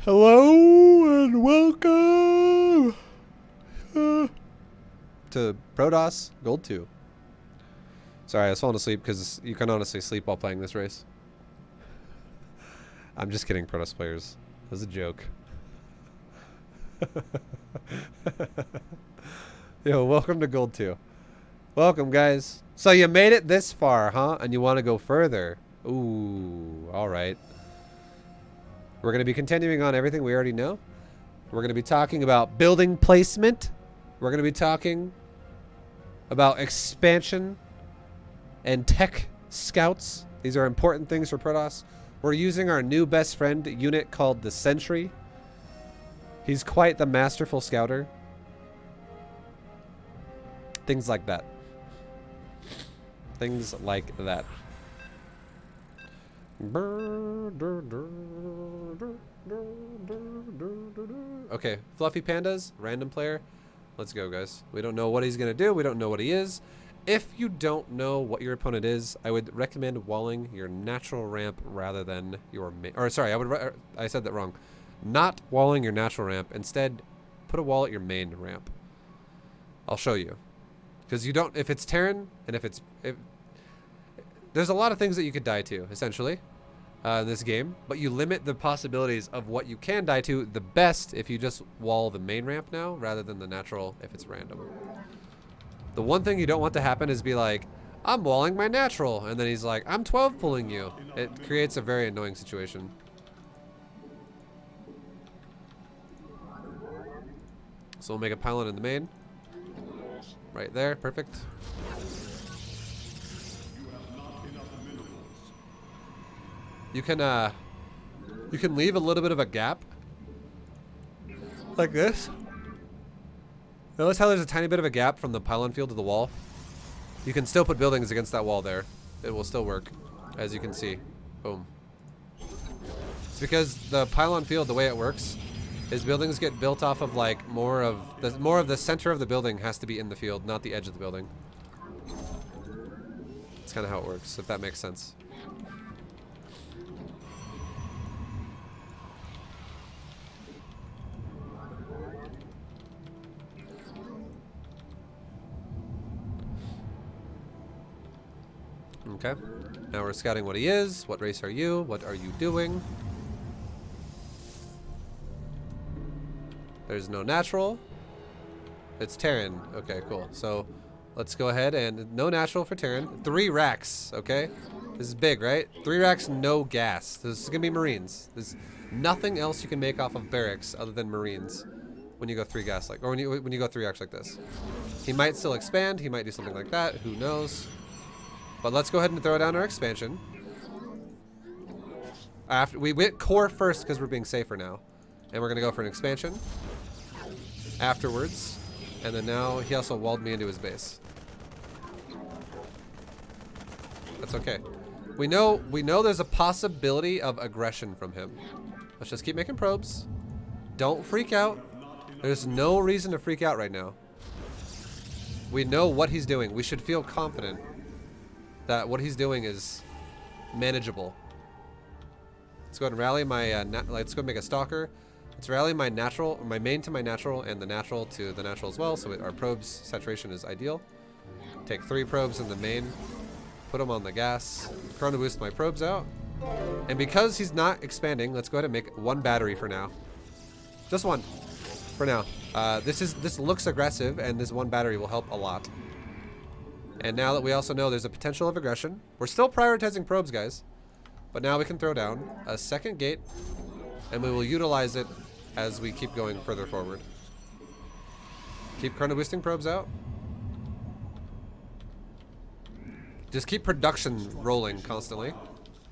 Hello and welcome to Protoss Gold 2. Sorry, I was falling asleep because you can honestly sleep while playing this race. I'm just kidding, Protoss players. That was a joke. Yo, welcome to Gold 2. Welcome, guys. So you made it this far, huh? And you want to go further. Ooh, alright. We're going to be continuing on everything we already know. We're going to be talking about building placement. We're going to be talking about expansion and tech scouts. These are important things for Protoss. We're using our new best friend unit called the Sentry. He's quite the masterful scouter. Things like that. Things like that. Okay, Fluffy Pandas, random player. Let's go, guys. We don't know what he's going to do. We don't know what he is. If you don't know what your opponent is, I would recommend walling your natural ramp rather than your main. Or sorry, I said that wrong. Not walling your natural ramp. Instead, put a wall at your main ramp. I'll show you. Because you don't, if it's Terran, and if there's a lot of things that you could die to, essentially, in this game, but you limit the possibilities of what you can die to the best if you just wall the main ramp now, rather than the natural if it's random. The one thing you don't want to happen is be like, I'm walling my natural, and then he's like, I'm 12 pulling you. It creates a very annoying situation. So we'll make a pylon in the main. Right there, perfect. You can leave a little bit of a gap like this. Notice how there's a tiny bit of a gap from the pylon field to the wall. You can still put buildings against that wall there. It will still work, as you can see. Boom. It's because the pylon field, the way it works, is buildings get built off of like more of the center of the building has to be in the field, not the edge of the building. That's kind of how it works, if that makes sense. Okay, now we're scouting what he is. What race are you? What are you doing? There's no natural. It's Terran. Okay, cool. So let's go ahead and no natural for Terran. 3 racks, okay? This is big, right? 3 racks, no gas. This is gonna be Marines. There's nothing else you can make off of barracks other than Marines when you go 3 gas like, or when you go 3 racks like this. He might still expand. He might do something like that. Who knows? But let's go ahead and throw down our expansion. We went core first because we're being safer now. And we're going to go for an expansion afterwards. And then now he also walled me into his base. That's okay. We know there's a possibility of aggression from him. Let's just keep making probes. Don't freak out. There's no reason to freak out right now. We know what he's doing. We should feel confident that what he's doing is manageable. Let's go ahead and rally my, let's go make a stalker. Let's rally my natural, my main to my natural, and the natural to the natural as well, so our probes saturation is ideal. Take 3 probes in the main, put them on the gas, chrono boost my probes out. And because he's not expanding, let's go ahead and make 1 battery for now. Just 1 for now. This looks aggressive, and this 1 battery will help a lot. And now that we also know there's a potential of aggression, we're still prioritizing probes, guys. But now we can throw down a 2nd gate, and we will utilize it as we keep going further forward. Keep chrono boosting probes out. Just keep production rolling constantly.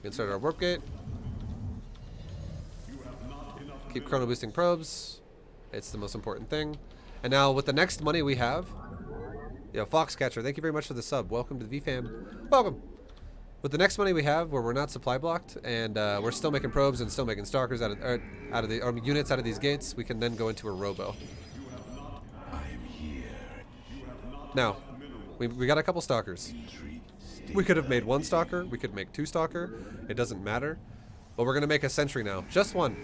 Insert our warp gate. Keep chrono boosting probes. It's the most important thing. And now with the next money we have, yo, Foxcatcher, thank you very much for the sub. Welcome to the VFam. Welcome. With the next money we have, where we're not supply blocked, and we're still making probes and still making stalkers out of the units out of these gates, we can then go into a robo. Now, we got a couple stalkers. We could have made 1 stalker. We could make 2 stalker. It doesn't matter. But we're gonna make a sentry now. Just 1.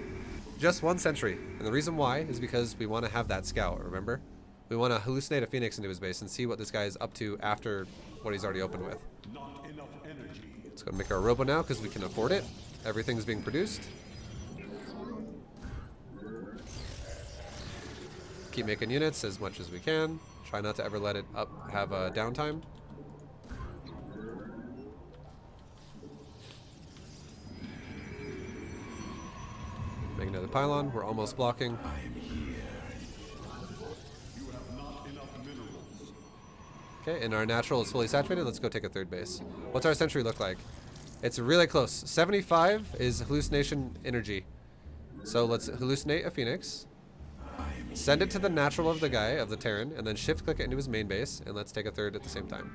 Just one sentry. And the reason why is because we want to have that scout, remember? We want to hallucinate a Phoenix into his base and see what this guy is up to after what he's already opened with. Let's go make our robo now because we can afford it. Everything's being produced. Keep making units as much as we can. Try not to ever let it have a downtime. Make another pylon. We're almost blocking. Okay, and our natural is fully saturated. Let's go take a third base. What's our sentry look like? It's really close. 75 is hallucination energy. So let's hallucinate a Phoenix. Send it to the natural of the guy, of the Terran, and then shift click it into his main base, and let's take a third at the same time.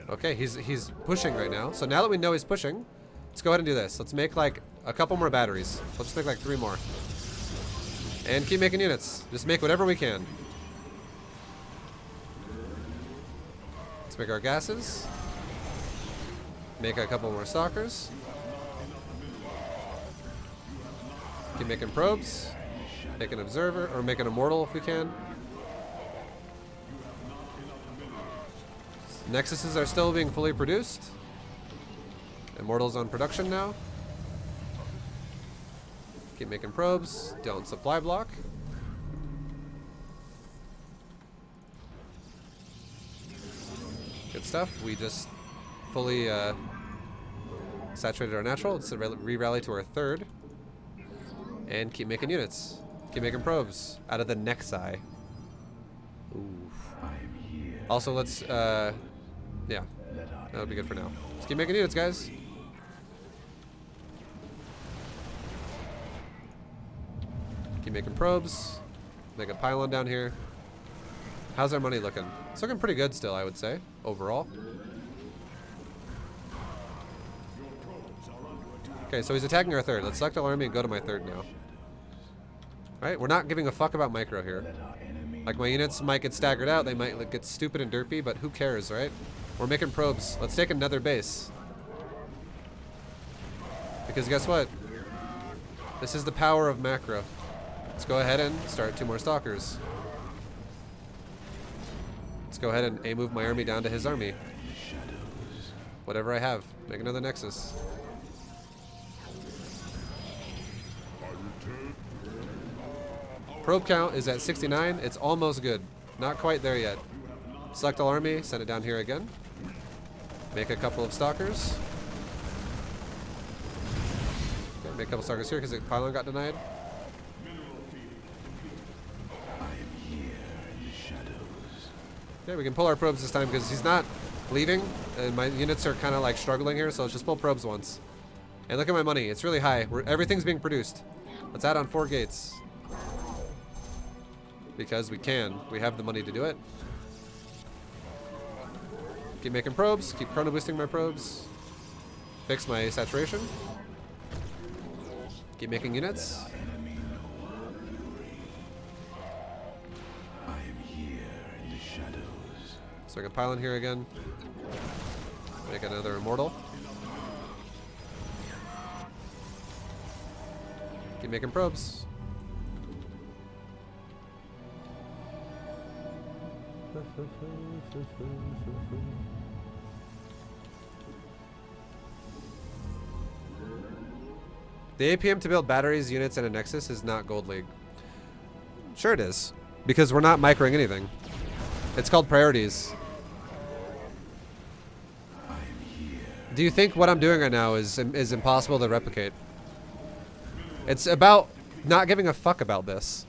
Okay, he's pushing right now. So now that we know he's pushing, let's go ahead and do this. Let's make like a couple more batteries. Let's just make like 3 more. And keep making units. Just make whatever we can. Let's make our gases. Make a couple more stalkers. Keep making probes. Make an observer, or make an immortal if we can. Nexuses are still being fully produced. Immortals on production now. Keep making probes. Don't supply block. Good stuff. We just fully saturated our natural. Let's re-rally to our third. And keep making units. Keep making probes out of the Nexi. Ooh. Also, let's, yeah. That would be good for now. Let's keep making units, guys. Keep making probes. Make a pylon down here. How's our money looking? It's looking pretty good still, I would say, overall. Okay, so he's attacking our third. Let's select our army and go to my third now. Alright, we're not giving a fuck about micro here. Like, my units might get staggered out, they might get stupid and derpy, but who cares, right? We're making probes. Let's take another base. Because guess what? This is the power of macro. Let's go ahead and start 2 more stalkers. Let's go ahead and A-move my army down to his army. Whatever I have. Make another Nexus. Probe count is at 69. It's almost good. Not quite there yet. Select all army. Send it down here again. Make a couple of stalkers. Okay, make a couple stalkers here because the pylon got denied. Okay, we can pull our probes this time because he's not leaving, and my units are kind of like struggling here, so let's just pull probes once. And look at my money. It's really high. Everything's being produced. Let's add on 4 gates. Because we can. We have the money to do it. Keep making probes. Keep chrono boosting my probes. Fix my saturation. Keep making units. So I can pylon here again. Make another immortal. Keep making probes. The APM to build batteries, units, and a Nexus is not Gold League. Sure it is. Because we're not microing anything. It's called priorities. Do you think what I'm doing right now is impossible to replicate? It's about not giving a fuck about this.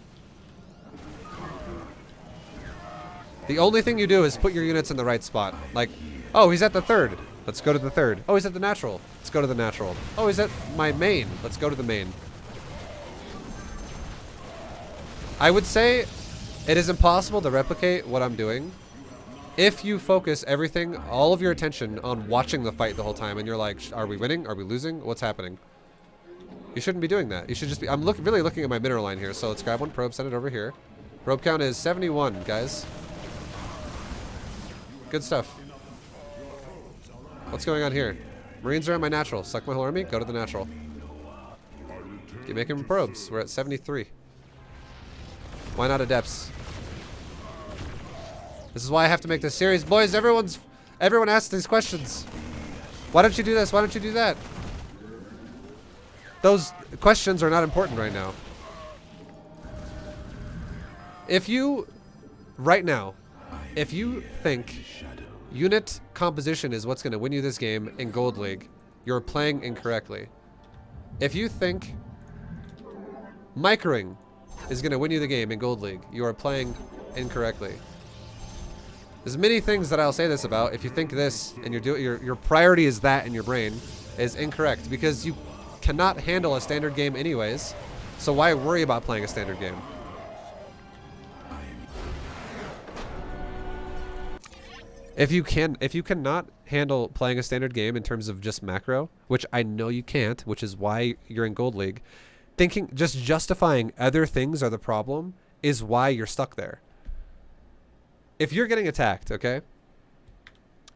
The only thing you do is put your units in the right spot. Like, oh, he's at the third. Let's go to the third. Oh, he's at the natural. Let's go to the natural. Oh, he's at my main. Let's go to the main. I would say it is impossible to replicate what I'm doing if you focus everything, all of your attention on watching the fight the whole time, and you're like, are we winning? Are we losing? What's happening? You shouldn't be doing that. You should just be, I'm really looking at my mineral line here, so let's grab one probe, send it over here. Probe count is 71, guys. Good stuff. What's going on here? Marines are in my natural. Suck my whole army. Go to the natural. Keep making probes. We're at 73. Why not adepts? This is why I have to make this series. Boys, everyone asks these questions. Why don't you do this? Why don't you do that? Those questions are not important right now. If you, right now, if you think unit composition is what's going to win you this game in Gold League, you're playing incorrectly. If you think microing is going to win you the game in Gold League, you are playing incorrectly. There's many things that I'll say this about. If you think this and your priority is that in your brain, is incorrect, because you cannot handle a standard game anyways. So why worry about playing a standard game? If you cannot handle playing a standard game in terms of just macro, which I know you can't, which is why you're in Gold League, thinking just justifying other things are the problem is why you're stuck there. If you're getting attacked, okay?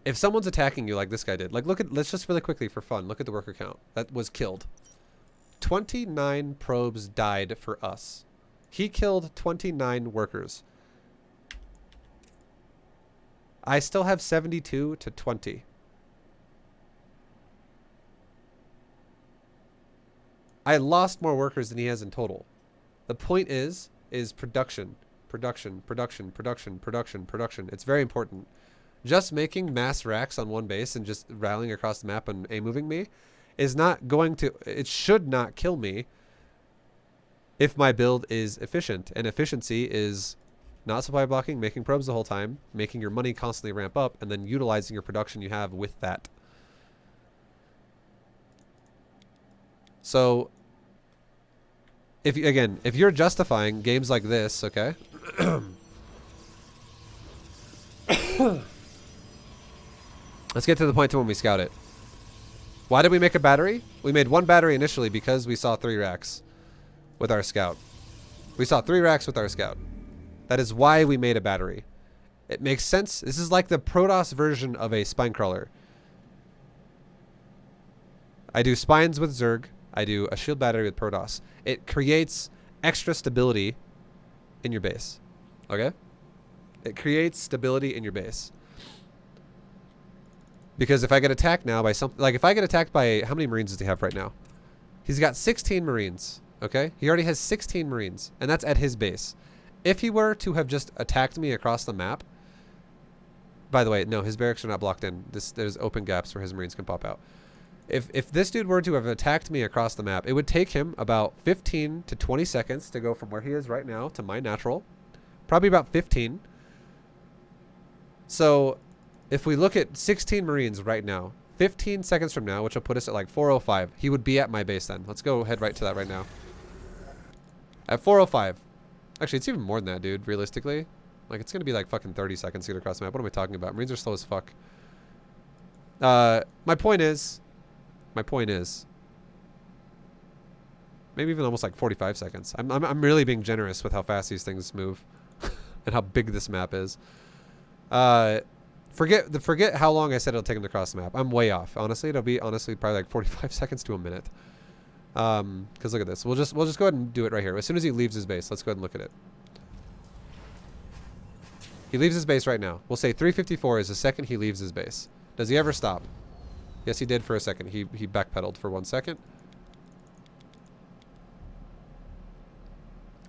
If someone's attacking you like this guy did, like let's just really quickly for fun, look at the worker count. That was killed. 29 probes died for us. He killed 29 workers. I still have 72 to 20. I lost more workers than he has in total. The point is production. Production. It's very important. Just making mass racks on one base and just rallying across the map and A-moving me is not going to, it should not kill me if my build is efficient. And efficiency is not supply blocking, making probes the whole time, making your money constantly ramp up, and then utilizing your production you have with that. So, if you're justifying games like this, okay? Let's get to the point to when we scout it. Why did we make a battery? We made one battery initially because we saw 3 racks with our scout. We saw 3 racks with our scout. That is why we made a battery. It makes sense. This is like the Protoss version of a spine crawler. I do spines with Zerg. I do a shield battery with Protoss. It creates extra stability in your base. Okay? It creates stability in your base. Because if I get attacked now by something, like if I get attacked by, how many Marines does he have right now? He's got 16 Marines. Okay? He already has 16 Marines. And that's at his base. If he were to have just attacked me across the map, by the way, no, his barracks are not blocked in. There's open gaps where his Marines can pop out. If this dude were to have attacked me across the map, it would take him about 15 to 20 seconds to go from where he is right now to my natural. Probably about 15. So if we look at 16 Marines right now, 15 seconds from now, which will put us at like 4:05, he would be at my base then. Let's go head right to that right now. At 4:05. Actually, it's even more than that, dude, realistically. Like, it's going to be like fucking 30 seconds to get across the map. What am I talking about? Marines are slow as fuck. My point is, maybe even almost like 45 seconds. I'm really being generous with how fast these things move and how big this map is. Forget how long I said it'll take them to cross the map. I'm way off. Honestly, it'll be probably like 45 seconds to a minute. Because look at this. We'll just go ahead and do it right here. As soon as he leaves his base, let's go ahead and look at it. He leaves his base right now. We'll say 3:54 is the second he leaves his base. Does he ever stop? Yes, he did for a second. He backpedaled for 1 second.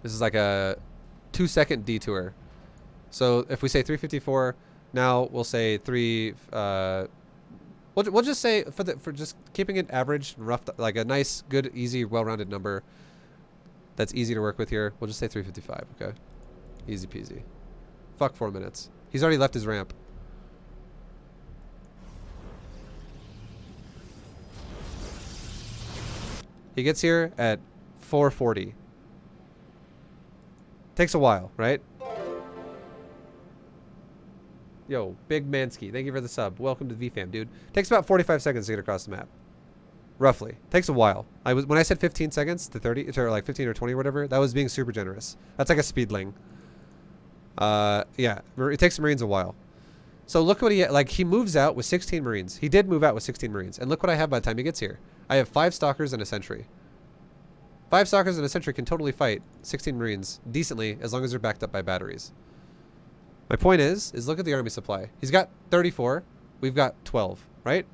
This is like a 2-second detour. So if we say 3:54, now we'll say We'll just say for just keeping it average, rough, like a nice, good, easy, well-rounded number that's easy to work with here. We'll just say 3:55. Okay, easy peasy. Fuck 4 minutes. He's already left his ramp. He gets here at 4:40. Takes a while, right? Yo, Big Mansky, thank you for the sub. Welcome to VFam, dude. Takes about 45 seconds to get across the map. Roughly. Takes a while. When I said 15 seconds to 30, or like 15 or 20 or whatever, that was being super generous. That's like a speedling. Yeah, it takes the Marines a while. So look what he moves out with 16 Marines. He did move out with 16 Marines. And look what I have by the time he gets here. I have 5 Stalkers and a Sentry. 5 Stalkers and a Sentry can totally fight 16 Marines decently as long as they're backed up by batteries. My point is look at the army supply. He's got 34. We've got 12, right?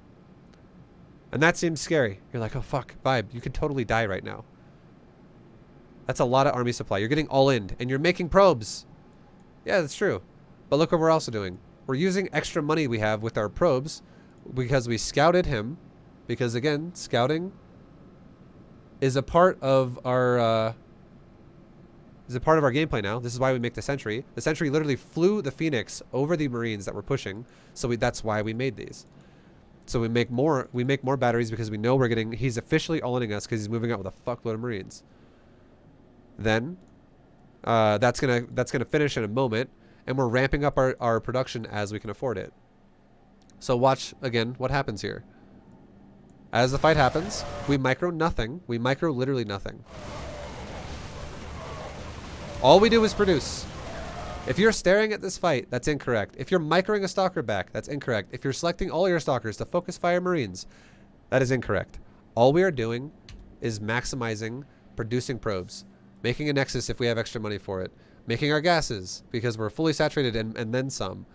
And that seems scary. You're like, oh fuck, ViBE, you could totally die right now. That's a lot of army supply. You're getting all in and you're making probes. Yeah, that's true. But look what we're also doing. We're using extra money we have with our probes because we scouted him. Because again, scouting is a part of our gameplay now. This is why we make the Sentry. The Sentry literally flew the Phoenix over the Marines that we're pushing. So that's why we made these. So we make more batteries because we know he's officially all-inning us because he's moving out with a fuckload of Marines. Then that's gonna finish in a moment. And we're ramping up our production as we can afford it. So watch, again, what happens here. As the fight happens, we micro nothing. We micro literally nothing. All we do is produce. If you're staring at this fight, that's incorrect. If you're microing a Stalker back, that's incorrect. If you're selecting all your Stalkers to focus fire Marines, that is incorrect. All we are doing is maximizing producing probes. Making a Nexus if we have extra money for it. Making our gases because we're fully saturated and then some.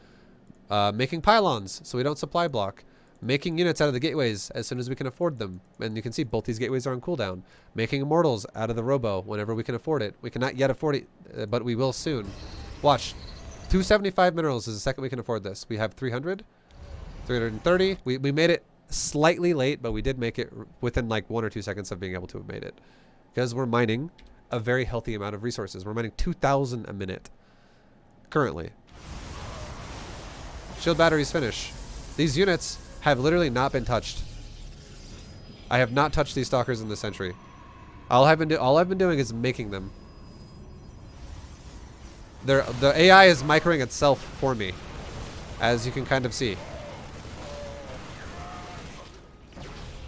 Making pylons so we don't supply block. Making units out of the gateways as soon as we can afford them. And you can see both these gateways are on cooldown. Making immortals out of the robo whenever we can afford it. We cannot yet afford it, but we will soon. Watch. 275 minerals is the second we can afford this. We have 300. 330. We made it slightly late, but we did make it within like 1 or 2 seconds of being able to have made it. Because we're mining a very healthy amount of resources. We're mining 2,000 a minute currently. Shield batteries finish. These units have literally not been touched. I have not touched these Stalkers in the Sentry. All I've been doing is making them. The AI is microing itself for me, as you can kind of see.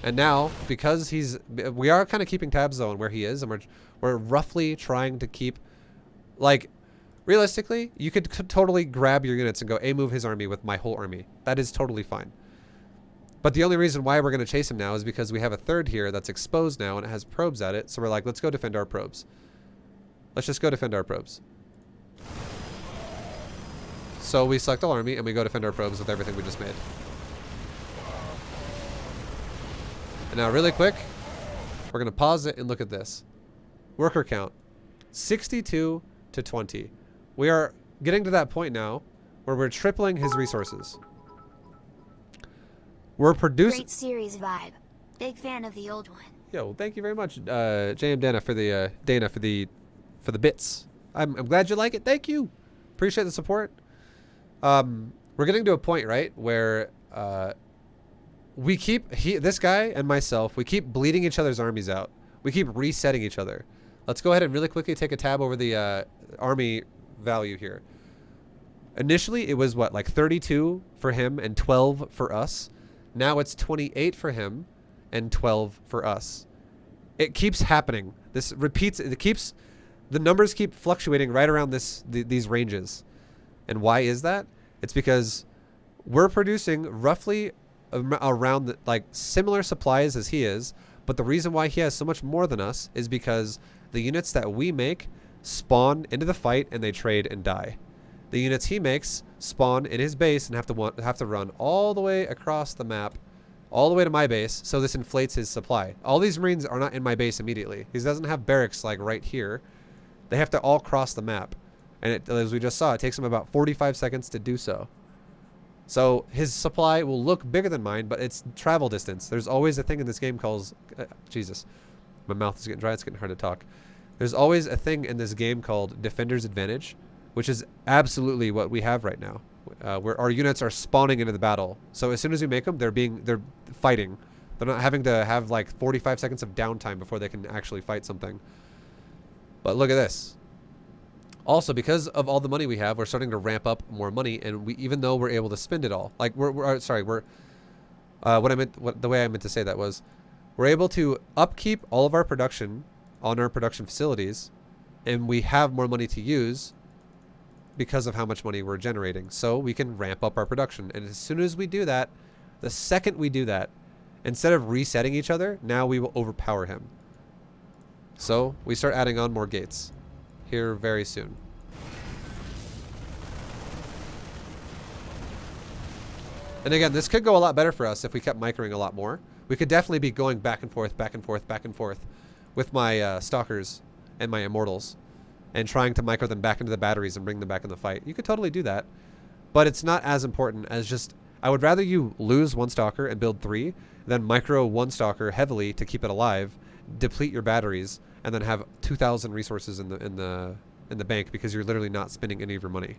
And now, because we are kind of keeping tabs though on where he is, and we're roughly trying to keep, like, realistically, you could totally grab your units and go, move his army with my whole army. That is totally fine. But the only reason why we're going to chase him now is because we have a third here that's exposed now and it has probes at it. So we're like, let's go defend our probes. Let's just go defend our probes. So we select all army and we go defend our probes with everything we just made. And now really quick, we're going to pause it and look at this. Worker count, 62 to 20. We are getting to that point now where we're tripling his resources. We're producing... Great series, ViBE. Big fan of the old one. Yo, thank you very much, JM Dana for the bits. I'm glad you like it. Thank you. Appreciate the support. We're getting to a point, right, where we keep this guy and myself, we keep bleeding each other's armies out. We keep resetting each other. Let's go ahead and really quickly take a tab over the army value here. Initially, it was what, like 32 for him and 12 for us. Now it's 28 for him and 12 for us. It keeps happening. This repeats. The numbers keep fluctuating right around these ranges. And why is that? It's because we're producing roughly around like similar supplies as he is, but the reason why he has so much more than us is because the units that we make spawn into the fight and they trade and die. The units he makes spawn in his base and have to run all the way across the map, all the way to my base, so this inflates his supply. All these Marines are not in my base immediately. He doesn't have barracks like right here. They have to all cross the map. And as we just saw, it takes him about 45 seconds to do so. So his supply will look bigger than mine, but it's travel distance. There's always a thing in this game called... Jesus. My mouth is getting dry. It's getting hard to talk. There's always a thing in this game called Defender's Advantage, which is absolutely what we have right now. Where our units are spawning into the battle. So as soon as we make them, they're fighting. They're not having to have like 45 seconds of downtime before they can actually fight something. But look at this. Also, because of all the money we have, we're starting to ramp up more money, and even though we're able to spend it all, like the way I meant to say that was, we're able to upkeep all of our production on our production facilities, and we have more money to use. because of how much money we're generating. So we can ramp up our production. And as soon as we do that, the second we do that, instead of resetting each other, now we will overpower him. So we start adding on more gates here very soon. And again, this could go a lot better for us if we kept microing a lot more. We could definitely be going back and forth, back and forth, back and forth with my stalkers and my immortals and trying to micro them back into the batteries and bring them back in the fight. You could totally do that, but it's not as important as just, I would rather you lose one stalker and build 3 than micro one stalker heavily to keep it alive, deplete your batteries, and then have 2,000 resources in the bank because you're literally not spending any of your money.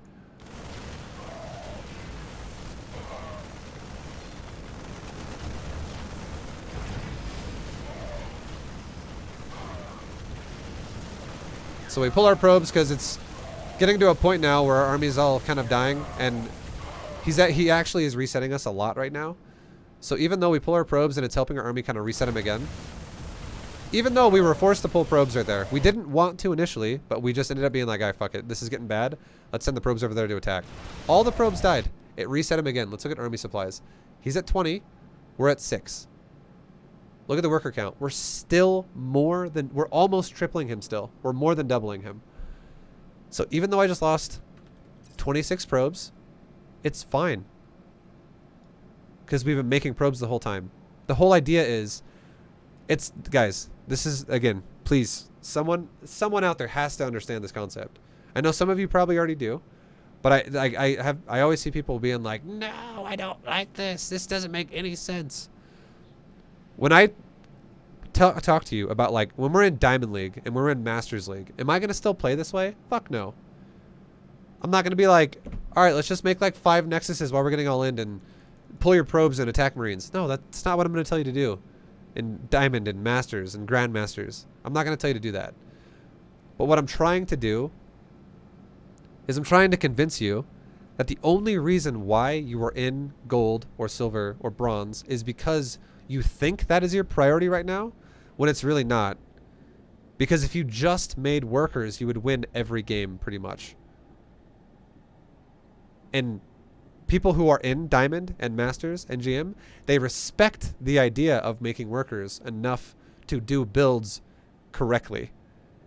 So we pull our probes because it's getting to a point now where our army's all kind of dying, and he actually is resetting us a lot right now. So even though we pull our probes and it's helping our army kind of reset him again, even though we were forced to pull probes right there, we didn't want to initially, but we just ended up being like, "Ah, fuck it, this is getting bad. Let's send the probes over there to attack." All the probes died. It reset him again. Let's look at army supplies. He's at 20. We're at 6. Look at the worker count. We're still we're almost tripling him still. We're more than doubling him. So even though I just lost 26 probes, it's fine. Because we've been making probes the whole time. The whole idea is, guys, this is, again, please, someone out there has to understand this concept. I know some of you probably already do, but I always see people being like, "No, I don't like this. This doesn't make any sense." When I talk to you about, like, when we're in Diamond League and we're in Masters League, am I going to still play this way? Fuck no. I'm not going to be like, "All right, let's just make like 5 Nexuses while we're getting all in and pull your probes and attack Marines." No, that's not what I'm going to tell you to do in Diamond and Masters and Grandmasters. I'm not going to tell you to do that. But what I'm trying to do is I'm trying to convince you that the only reason why you are in gold or silver or bronze is because you think that is your priority right now, when it's really not. Because if you just made workers, you would win every game pretty much. And people who are in Diamond and Masters and GM, they respect the idea of making workers enough to do builds correctly.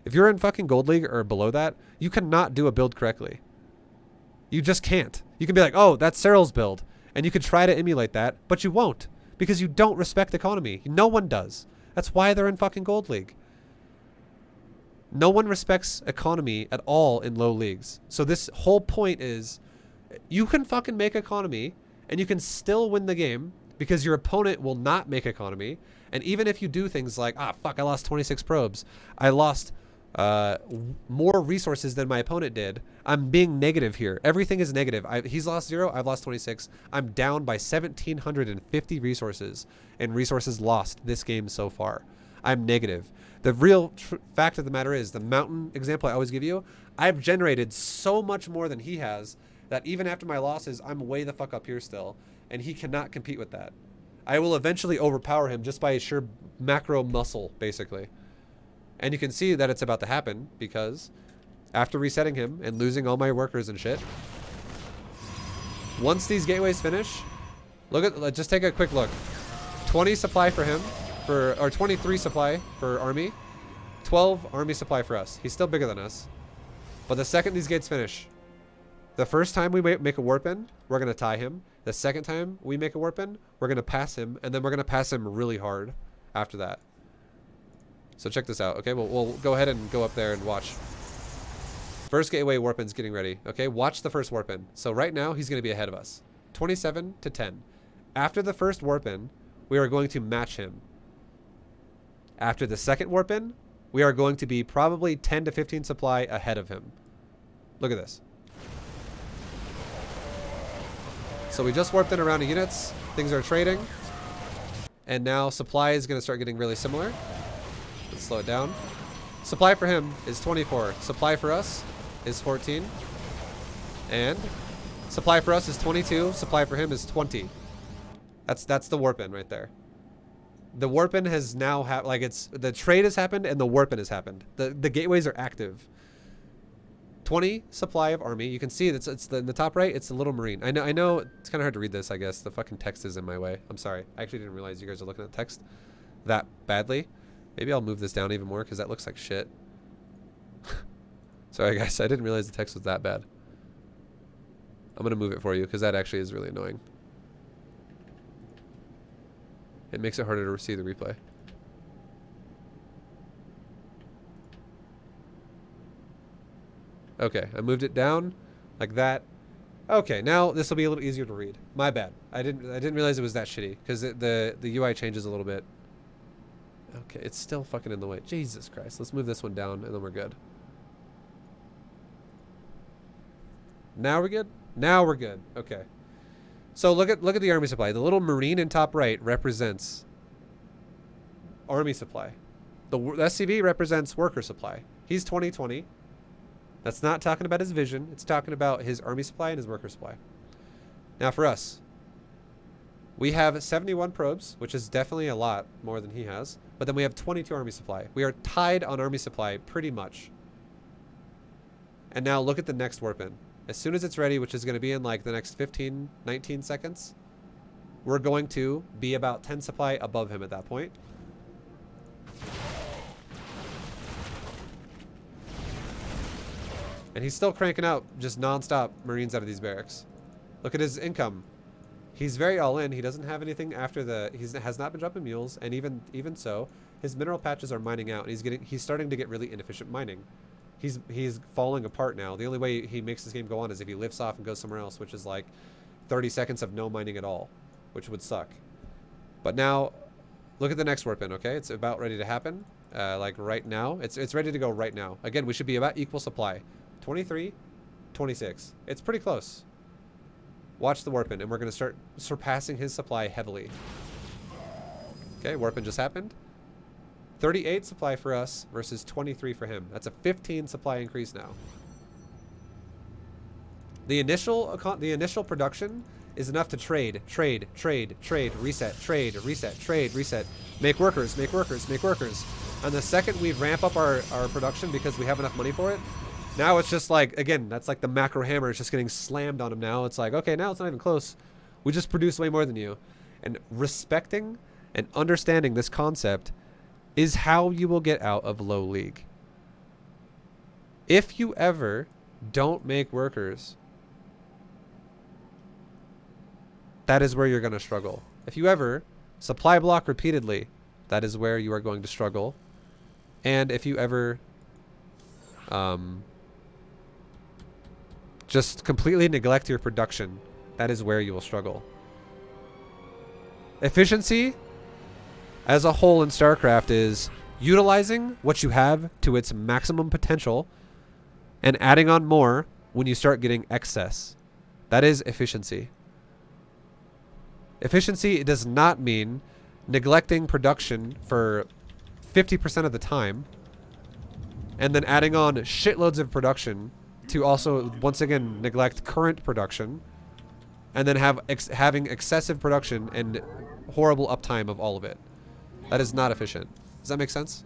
If you're in fucking Gold League or below that, you cannot do a build correctly. You just can't. You can be like, "Oh, that's Cyril's build," and you could try to emulate that, but you won't. Because you don't respect economy. No one does. That's why they're in fucking Gold League. No one respects economy at all in low leagues. So this whole point is, you can fucking make economy and you can still win the game because your opponent will not make economy. And even if you do things like, "Ah, fuck, I lost 26 probes. I lost more resources than my opponent did. I'm being negative here. Everything is negative. He's lost 0. I've lost 26. I'm down by 1,750 resources and resources lost this game so far. I'm negative. The real fact of the matter is, the mountain example I always give you, I've generated so much more than he has that even after my losses, I'm way the fuck up here still, and he cannot compete with that. I will eventually overpower him just by sheer macro muscle, basically. And you can see that it's about to happen because after resetting him and losing all my workers and shit, once these gateways finish, just take a quick look. 20 supply for him, or 23 supply for army, 12 army supply for us. He's still bigger than us. But the second these gates finish, the first time we make a warp in, we're going to tie him. The second time we make a warp in, we're going to pass him, and then we're going to pass him really hard after that. So check this out, okay? We'll go ahead and go up there and watch. First gateway warp in's getting ready, okay? Watch the first warp in. So right now, he's going to be ahead of us. 27 to 10. After the first warp in, we are going to match him. After the second warp in, we are going to be probably 10 to 15 supply ahead of him. Look at this. So we just warped in around the units. Things are trading. And now supply is going to start getting really similar. Let's slow it down. Supply for him is 24. Supply for us is 14. And supply for us is 22. Supply for him is 20. That's the warp in right there. The warp in has now the trade has happened and the warp in has happened. The gateways are active. 20 supply of army. You can see that's in the top right. It's the little marine. I know it's kind of hard to read this. I guess the fucking text is in my way. I'm sorry. I actually didn't realize you guys are looking at text that badly. Maybe I'll move this down even more because that looks like shit. Sorry guys, I didn't realize the text was that bad. I'm gonna move it for you because that actually is really annoying. It makes it harder to see the replay. Okay, I moved it down like that. Okay, now this will be a little easier to read. My bad. I didn't realize it was that shitty because the UI changes a little bit. Okay, it's still fucking in the way. Jesus Christ. Let's move this one down and then we're good. Now we're good? Now we're good. Okay. So look at the army supply. The little marine in top right represents army supply. The SCV represents worker supply. He's 2020. That's not talking about his vision. It's talking about his army supply and his worker supply. Now for us, we have 71 probes, which is definitely a lot more than he has. But then we have 22 army supply. We are tied on army supply pretty much. And now look at the next warp in. As soon as it's ready, which is going to be in like the next 15, 19 seconds, we're going to be about 10 supply above him at that point. And he's still cranking out just non-stop Marines out of these barracks. Look at his income. He's very all in. He doesn't have anything after the... He has not been dropping mules, and even so, his mineral patches are mining out, and he's starting to get really inefficient mining. He's falling apart now. The only way he makes this game go on is if he lifts off and goes somewhere else, which is like 30 seconds of no mining at all, which would suck. But now, look at the next warp in, okay? It's about ready to happen, like right now. It's ready to go right now. Again, we should be about equal supply. 23, 26. It's pretty close. Watch the warp in, and we're going to start surpassing his supply heavily. Okay, warp in just happened. 38 supply for us versus 23 for him. That's a 15 supply increase now. The initial production is enough to trade, reset, make workers. And the second we ramp up our production because we have enough money for it, now it's just like, again, that's like the macro hammer. It's just getting slammed on him now. It's like, okay, now it's not even close. We just produce way more than you. And respecting and understanding this concept is how you will get out of low league. If you ever don't make workers, that is where you're going to struggle. If you ever supply block repeatedly, that is where you are going to struggle. And if you ever just completely neglect your production, that is where you will struggle. Efficiency as a whole in StarCraft is utilizing what you have to its maximum potential and adding on more when you start getting excess. That is efficiency. Efficiency does not mean neglecting production for 50% of the time and then adding on shitloads of production to also once again neglect current production and then having excessive production and horrible uptime of all of it. That is not efficient. Does that make sense?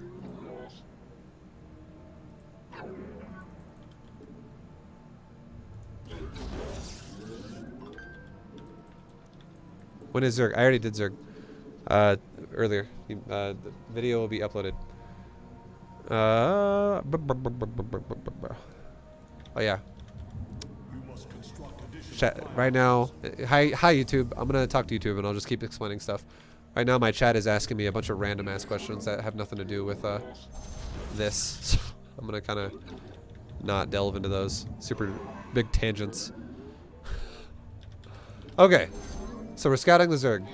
When is Zerg? I already did Zerg earlier. The video will be uploaded. Oh yeah. Chat right now. Hi YouTube. I'm gonna talk to YouTube and I'll just keep explaining stuff. Right now my chat is asking me a bunch of random ass questions that have nothing to do with this. So I'm gonna kind of not delve into those super big tangents. Okay, so we're scouting the Zerg.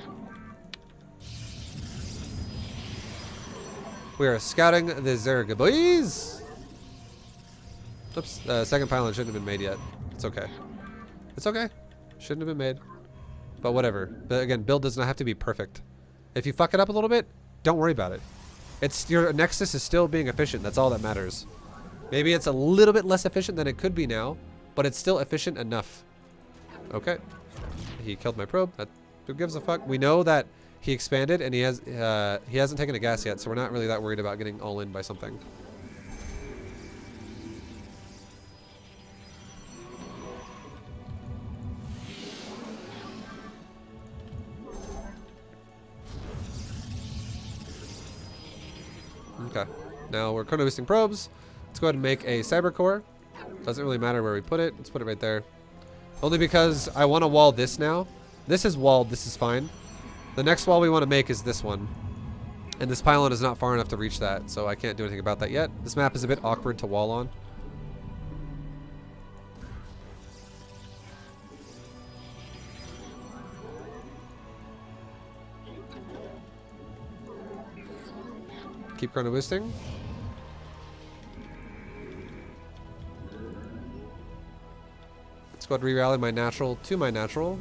We are scouting the Zerg, boys. Oops, second pylon shouldn't have been made yet. It's okay. It's okay. Shouldn't have been made. But whatever. But again, build does not have to be perfect. If you fuck it up a little bit, don't worry about it. It's your Nexus is still being efficient. That's all that matters. Maybe it's a little bit less efficient than it could be now, but it's still efficient enough. Okay. He killed my probe. Who gives a fuck? We know that he expanded and he hasn't taken a gas yet, so we're not really that worried about getting all in by something. Okay. Now we're chrono boosting probes. Let's go ahead and make a cyber core. Doesn't really matter where we put it. Let's put it right there. Only because I want to wall this now. This is walled. This is fine. The next wall we want to make is this one. And this pylon is not far enough to reach that, so I can't do anything about that yet. This map is a bit awkward to wall on. Keep chrono boosting. Let's go ahead and re-rally my natural to my natural.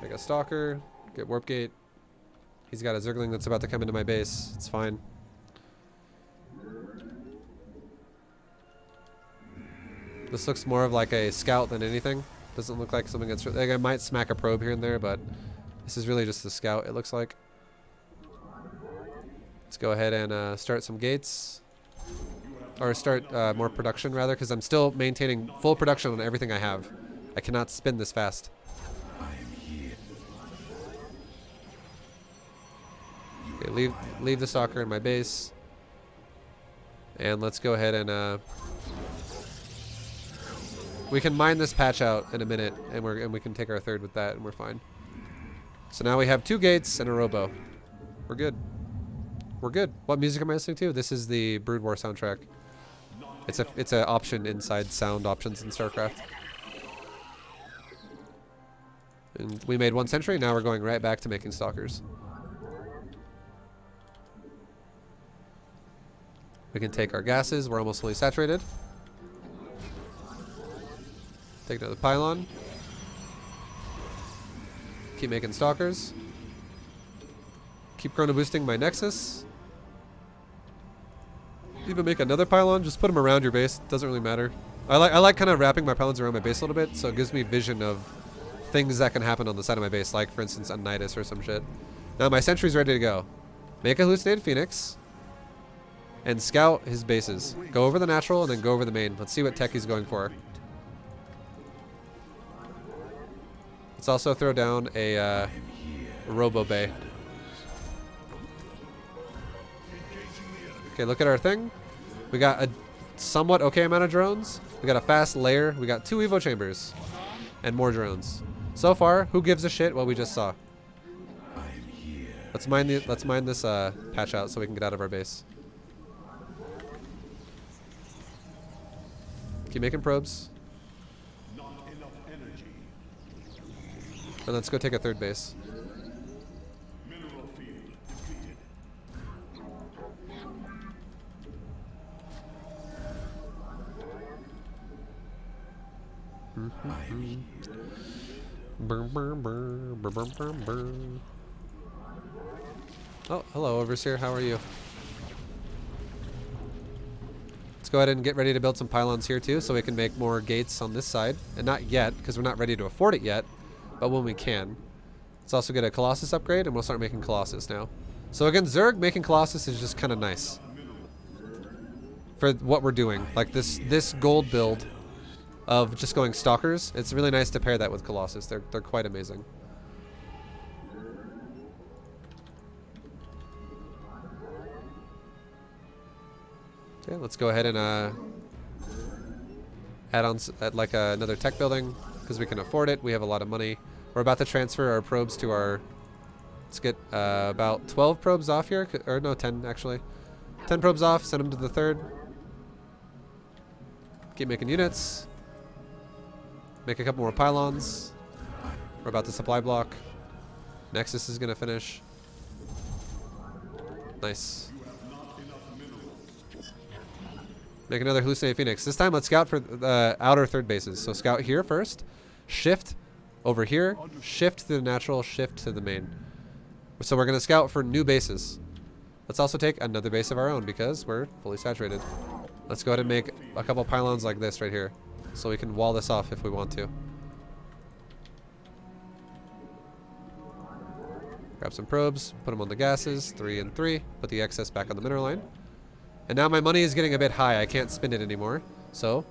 Make a stalker. Get warp gate. He's got a Zergling that's about to come into my base. It's fine. This looks more of like a scout than anything. Doesn't look like something that's... Like I might smack a probe here and there, but this is really just a scout, it looks like. Let's go ahead and start some gates. Or start more production, rather, because I'm still maintaining full production on everything I have. I cannot spin this fast. Okay, leave the stalker in my base. And let's go ahead and... we can mine this patch out in a minute, and we can take our third with that, and we're fine. So now we have 2 gates and a robo. We're good. We're good. What music am I listening to? This is the Brood War soundtrack. It's a option inside sound options in StarCraft. And we made 1 sentry. Now we're going right back to making stalkers. We can take our gases. We're almost fully saturated. Take another pylon. Keep making stalkers. Keep chrono boosting my nexus. Even make another pylon. Just put them around your base. Doesn't really matter. I like kind of wrapping my pylons around my base a little bit, so it gives me vision of things that can happen on the side of my base, like for instance a Nidus or some shit. Now my sentry's ready to go. Make a hallucinated phoenix and scout his bases. Go over the natural and then go over the main. Let's see what tech he's going for. Let's also throw down a Robo Bay. Okay, look at our thing. We got a somewhat okay amount of drones. We got a fast layer. We got 2 Evo chambers and more drones. So far, who gives a shit what we just saw? Let's mine this patch out so we can get out of our base. Keep making probes. And let's go take a 3rd base. Oh, hello, Overseer. How are you? Let's go ahead and get ready to build some pylons here too, so we can make more gates on this side. And not yet, because we're not ready to afford it yet, but when we can. Let's also get a Colossus upgrade, and we'll start making Colossus now. So again, Zerg making Colossus is just kind of nice for what we're doing. Like this gold build of just going stalkers, it's really nice to pair that with Colossus. They're quite amazing. Okay, let's go ahead and add on like another tech building because we can afford it. We have a lot of money. We're about to transfer our probes to our... Let's get about 12 probes off here. Or no, 10 actually. 10 probes off, send them to the 3rd. Keep making units. Make a couple more pylons. We're about to supply block. Nexus is going to finish. Nice. Make another hallucinated phoenix. This time let's scout for the outer 3rd bases. So scout here first. Shift over here. Shift to the natural. Shift to the main. So we're going to scout for new bases. Let's also take another base of our own because we're fully saturated. Let's go ahead and make a couple pylons like this right here. So we can wall this off if we want to. Grab some probes. Put them on the gases. 3 and 3. Put the excess back on the mineral line. And now my money is getting a bit high. I can't spend it anymore. So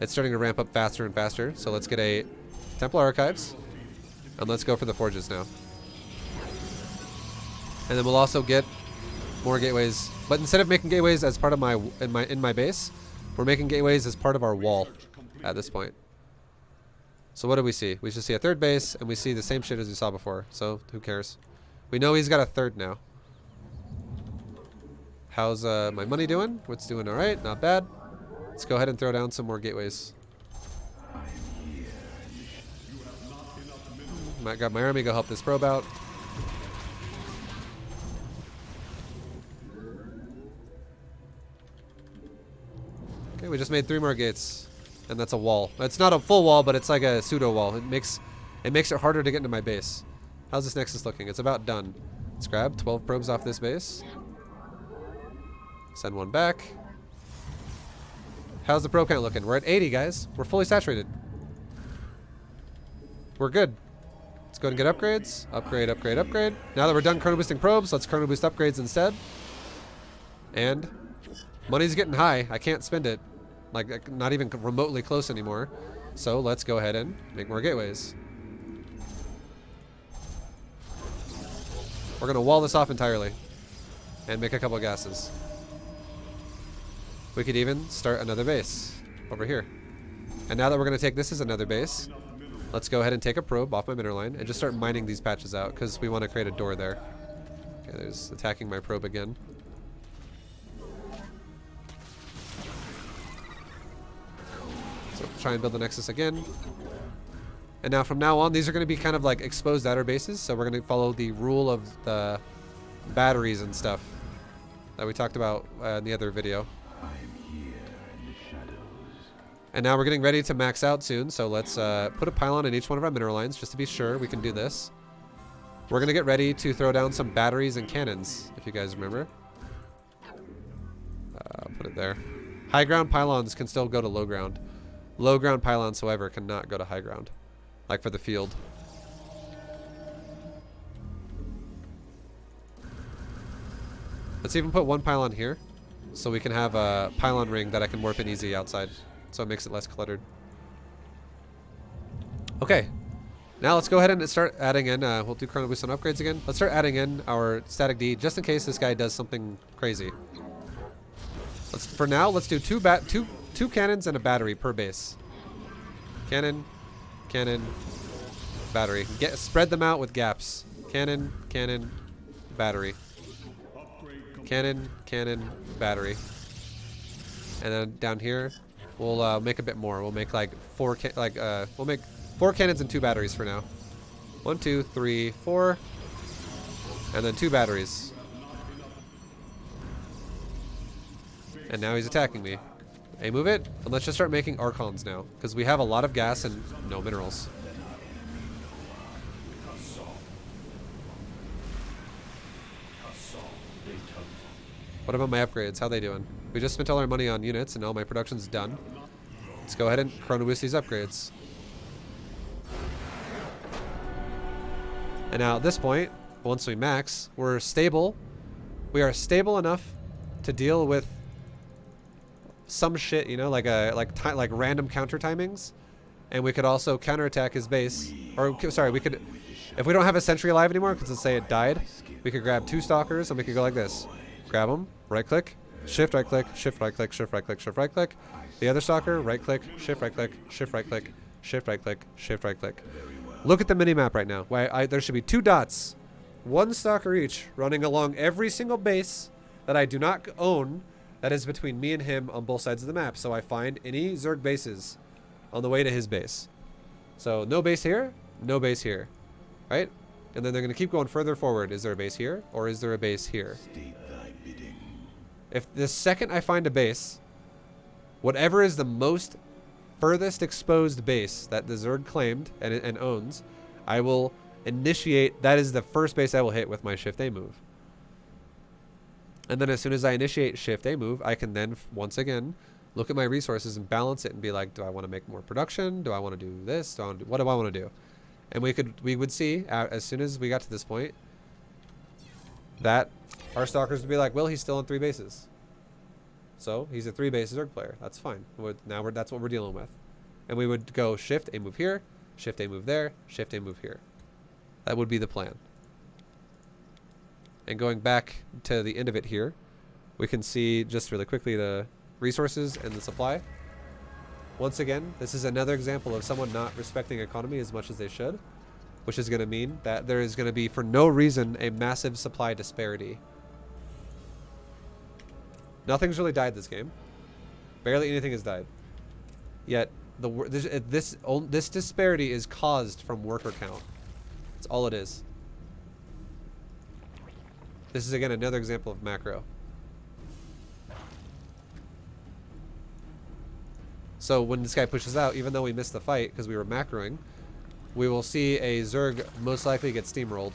it's starting to ramp up faster and faster. So let's get a Templar Archives. And let's go for the forges now. And then we'll also get more gateways. But instead of making gateways as part of in my base, we're making gateways as part of our wall at this point. So what do we see? We should see a third base, and we see the same shit as we saw before. So who cares? We know he's got a third now. How's my money doing? What's doing all right? Not bad. Let's go ahead and throw down some more gateways. Might grab my army, go help this probe out. Okay, we just made 3 more gates, and that's a wall. It's not a full wall, but it's like a pseudo wall. It makes it harder to get into my base. How's this nexus looking? It's about done. Let's grab 12 probes off this base. Send one back. How's the probe count looking? We're at 80, guys. We're fully saturated. We're good. Let's go ahead and get upgrades. Upgrade, upgrade, upgrade. Now that we're done chrono boosting probes, let's chrono boost upgrades instead. And money's getting high. I can't spend it. Like, not even remotely close anymore. So let's go ahead and make more gateways. We're going to wall this off entirely and make a couple of gases. We could even start another base over here. And now that we're going to take this as another base, let's go ahead and take a probe off my mineral line and just start mining these patches out because we want to create a door there. Okay, there's attacking my probe again. So try and build the nexus again. And now from now on, these are going to be kind of like exposed outer bases. So we're going to follow the rule of the batteries and stuff that we talked about in the other video. And now we're getting ready to max out soon. So let's put a pylon in each one of our mineral lines just to be sure we can do this. We're going to get ready to throw down some batteries and cannons, if you guys remember. Put it there. High ground pylons can still go to low ground. Low ground pylons, however, cannot go to high ground. Like for the field. Let's even put one pylon here. So we can have a pylon ring that I can warp in easy outside. So it makes it less cluttered. Okay. Now let's go ahead and start adding in, we'll do chrono boost on upgrades again. Let's start adding in our static D just in case this guy does something crazy. For now, let's do two cannons and a battery per base. Cannon, cannon, battery. Spread them out with gaps. Cannon, cannon, battery. Cannon, cannon, battery. And then down here, we'll make a bit more. We'll make like we'll make 4 cannons and 2 batteries for now. 1, 2, 3, 4, and then 2 batteries. And now he's attacking me. Hey, move it, and let's just start making archons now, because we have a lot of gas and no minerals. What about my upgrades? How they doing? We just spent all our money on units, and all my production's done. Let's go ahead and chrono boost these upgrades. And now at this point, once we max, we're stable. We are stable enough to deal with some shit, you know, like random counter timings, and we could also counterattack his base. Or sorry, we could, if we don't have a sentry alive anymore, because let's say it died, we could grab 2 stalkers and we could go like this. Grab them, right click, shift right click, shift right click, shift right click, shift right click. The other stalker, right click, shift right click, shift right click, shift right click, shift right click. Look at the mini map right now. There should be 2 dots, 1 stalker each, running along every single base that I do not own. That is between me and him on both sides of the map. So I find any Zerg bases on the way to his base. So no base here, no base here, right? And then they're going to keep going further forward. Is there a base here or is there a base here? If the second I find a base, whatever is the most furthest exposed base that the Zerg claimed and owns, I will initiate. That is the first base I will hit with my Shift A move. And then as soon as I initiate Shift A move, I can then once again look at my resources and balance it and be like, do I want to make more production? Do I want to do this? What do I want to do? And we would see as soon as we got to this point that our stalkers would be like, well, he's still on 3 bases. So he's a 3 base Zerg player. That's fine. That's what we're dealing with. And we would go Shift A move here, Shift A move there, Shift A move here. That would be the plan. And going back to the end of it here, we can see just really quickly the resources and the supply. Once again, this is another example of someone not respecting economy as much as they should, which is going to mean that there is going to be, for no reason, a massive supply disparity. Nothing's really died this game. Barely anything has died. Yet, this disparity is caused from worker count. That's all it is. This is, again, another example of macro. So when this guy pushes out, even though we missed the fight because we were macroing, we will see a Zerg most likely get steamrolled.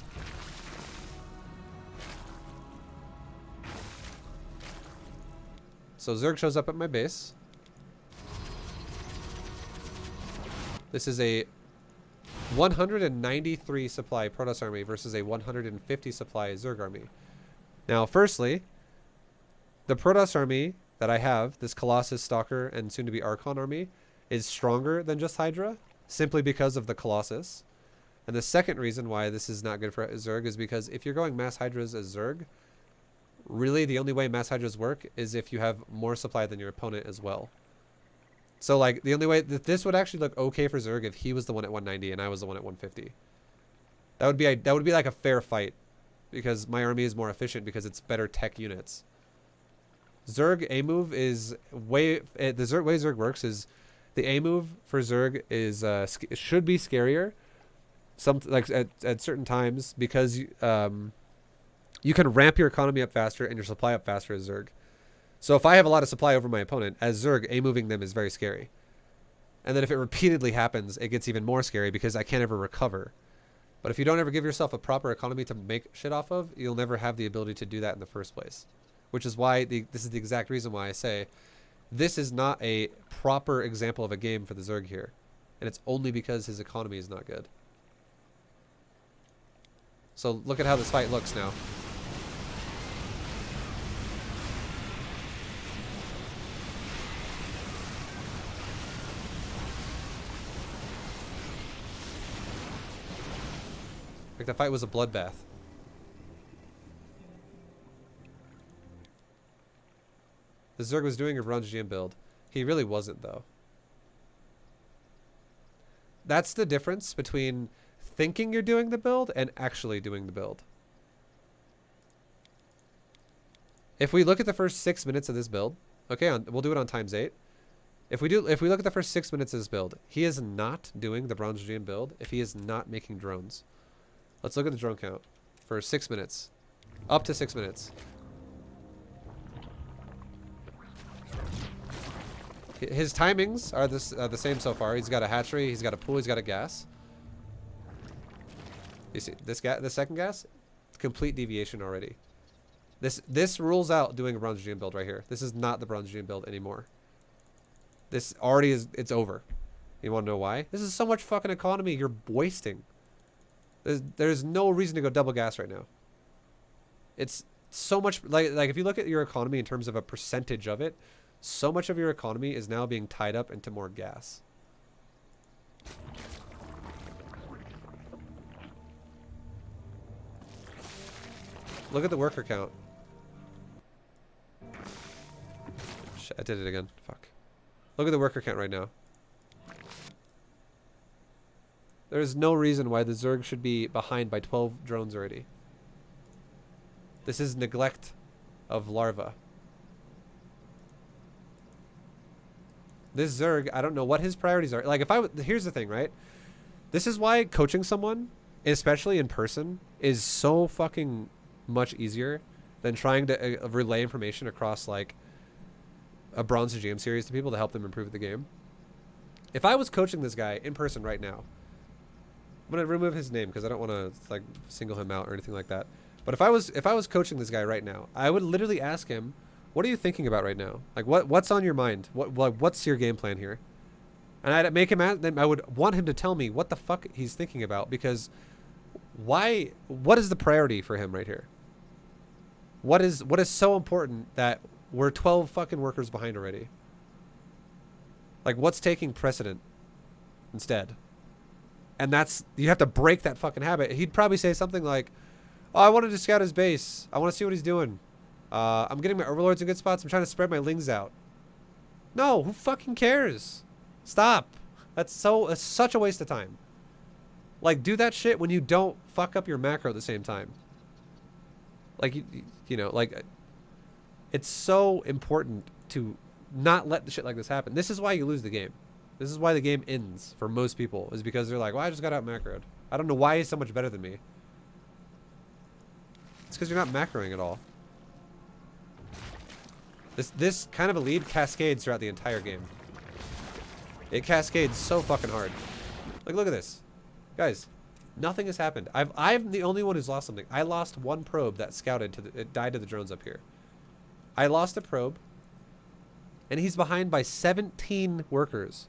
So Zerg shows up at my base. This is a 193 supply Protoss army versus a 150 supply Zerg army. Now, firstly, the Protoss army that I have, this Colossus, Stalker, and soon-to-be Archon army, is stronger than just Hydra, simply because of the Colossus. And the second reason why this is not good for Zerg is because if you're going mass Hydras as Zerg, really the only way mass Hydras work is if you have more supply than your opponent as well. So, like, the only way that this would actually look okay for Zerg if he was the one at 190 and I was the one at 150. That would be like a fair fight, because my army is more efficient because it's better tech units. Zerg A move is way way Zerg works is the A move for Zerg is should be scarier. Like at certain times, because you can ramp your economy up faster and your supply up faster as Zerg. So if I have a lot of supply over my opponent, as Zerg, A moving them is very scary. And then if it repeatedly happens, it gets even more scary because I can't ever recover. But if you don't ever give yourself a proper economy to make shit off of, you'll never have the ability to do that in the first place. Which is why this is the exact reason why I say this is not a proper example of a game for the Zerg here. And it's only because his economy is not good. So look at how this fight looks now. Like, the fight was a bloodbath. The Zerg was doing a bronze GM build. He really wasn't, though. That's the difference between thinking you're doing the build and actually doing the build. If we look at the first 6 minutes of this build, okay, we'll do it on ×8. If we look at the first 6 minutes of this build, he is not doing the bronze GM build if he is not making drones. Let's look at the drone count for 6 minutes. Up to 6 minutes. His timings are the same so far. He's got a hatchery, he's got a pool, he's got a gas. You see this the second gas? Complete deviation already. This rules out doing a bronze GM build right here. This is not the bronze GM build anymore. This already is, it's over. You want to know why? This is so much fucking economy you're wasting. There's no reason to go double gas right now. It's so much, like if you look at your economy in terms of a percentage of it, so much of your economy is now being tied up into more gas. Look at the worker count. Shit, I did it again. Fuck. Look at the worker count right now. There is no reason why the Zerg should be behind by 12 drones already. This is neglect of larva. This Zerg, I don't know what his priorities are. Like, here's the thing, right? This is why coaching someone, especially in person, is so fucking much easier than trying to relay information across, like, a Bronze GM series to people to help them improve the game. If I was coaching this guy in person right now, I'm gonna remove his name because I don't want to like single him out or anything like that. But if I was coaching this guy right now, I would literally ask him, "What are you thinking about right now? Like, what's on your mind? What's your game plan here?" And I'd make him. Then I would want him to tell me what the fuck he's thinking about, because why? What is the priority for him right here? What is so important that we're 12 fucking workers behind already? Like, what's taking precedent instead? And that's, you have to break that fucking habit. He'd probably say something like, Oh, I wanted to scout his base. I want to see what he's doing. I'm getting my overlords in good spots. I'm trying to spread my lings out. No, who fucking cares? Stop. That's such a waste of time. Like, do that shit when you don't fuck up your macro at the same time. Like, you know, like, it's so important to not let the shit like this happen. This is why you lose the game. This is why the game ends for most people, is because they're like, well, I just got out macroed. I don't know why he's so much better than me. It's because you're not macroing at all. This kind of a lead cascades throughout the entire game. It cascades so fucking hard. Like, look at this. Guys, nothing has happened. I'm the only one who's lost something. I lost one probe that scouted it died to the drones up here. I lost a probe, and he's behind by 17 workers.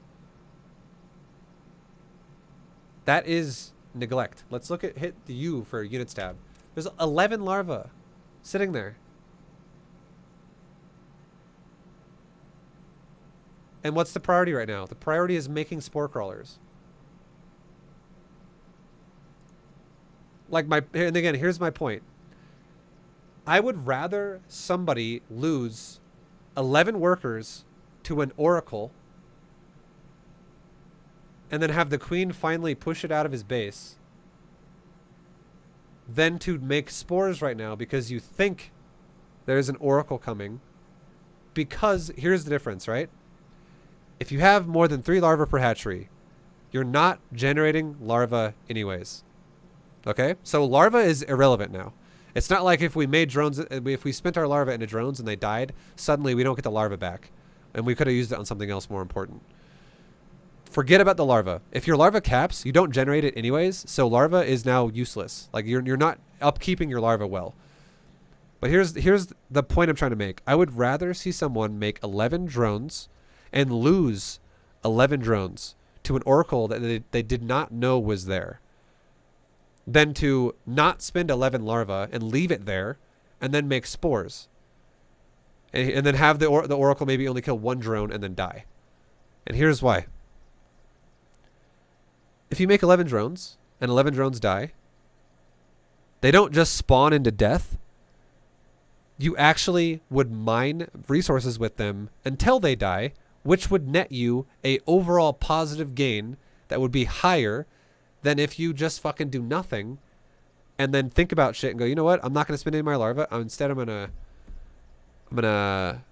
That is neglect. Let's hit the U for units tab. There's 11 larvae sitting there. And what's the priority right now? The priority is making spore crawlers. Like and again, here's my point. I would rather somebody lose 11 workers to an oracle and then have the queen finally push it out of his base than to make spores right now because you think there's an oracle coming. Because here's the difference, right? If you have more than 3 larvae per hatchery, you're not generating larvae anyways. Okay? So larva is irrelevant now. It's not like if we made drones, if we spent our larvae into drones and they died, suddenly we don't get the larva back. And we could have used it on something else more important. Forget about the larva. If your larva caps, you don't generate it anyways, so larva is now useless. Like you're not upkeeping your larva well. But here's the point I'm trying to make. I would rather see someone make 11 drones and lose 11 drones to an oracle that they did not know was there than to not spend 11 larvae and leave it there and then make spores. And then have the oracle maybe only kill 1 drone and then die. And here's why. If you make 11 drones and 11 drones die, they don't just spawn into death. You actually would mine resources with them until they die, which would net you a overall positive gain that would be higher than if you just fucking do nothing and then think about shit and go, you know what? I'm not going to spend any of my larvae. Instead, I'm gonna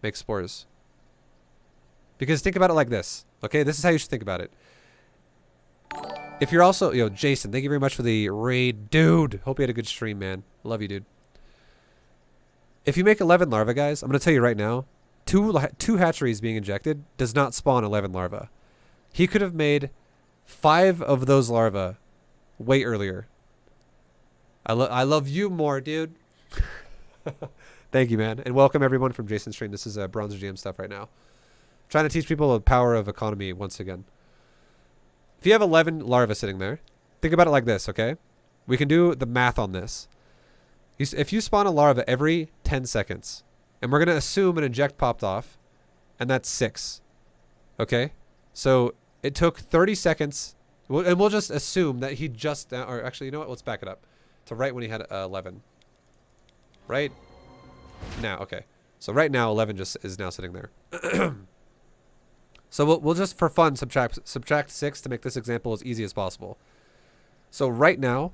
make spores. Because think about it like this. Okay, this is how you should think about it. If you're also, Jason, thank you very much for the raid, dude. Hope you had a good stream, man. Love you, dude. If you make 11 larvae, guys, I'm gonna tell you right now, two hatcheries being injected does not spawn 11 larvae. He could have made 5 of those larvae way earlier. I love you more, dude. Thank you, man. And welcome everyone from Jason's stream. This is Bronzer GM stuff right now. Trying to teach people the power of economy once again. If you have 11 larvae sitting there, think about it like this, okay? We can do the math on this. If you spawn a larva every 10 seconds, and we're going to assume an inject popped off, and that's 6, okay? So it took 30 seconds, and we'll just assume that he just, or actually, you know what? Let's back it up to right when he had 11. Right now, okay. So right now, 11 just is now sitting there. So we'll just, for fun, subtract 6 to make this example as easy as possible. So right now,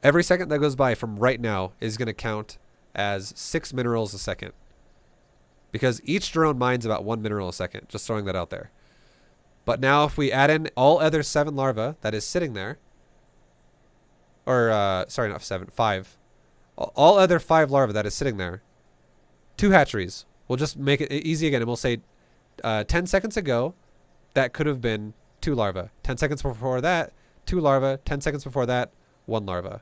every second that goes by from right now is going to count as 6 minerals a second. Because each drone mines about 1 mineral a second. Just throwing that out there. But now if we add in all other 7 larvae that is sitting there, or, sorry, not 7, 5. All other 5 larvae that is sitting there, 2 hatcheries. We'll just make it easy again, and we'll say 10 seconds ago, that could have been 2 larvae. 10 seconds before that, 2 larvae. 10 seconds before that, 1 larva.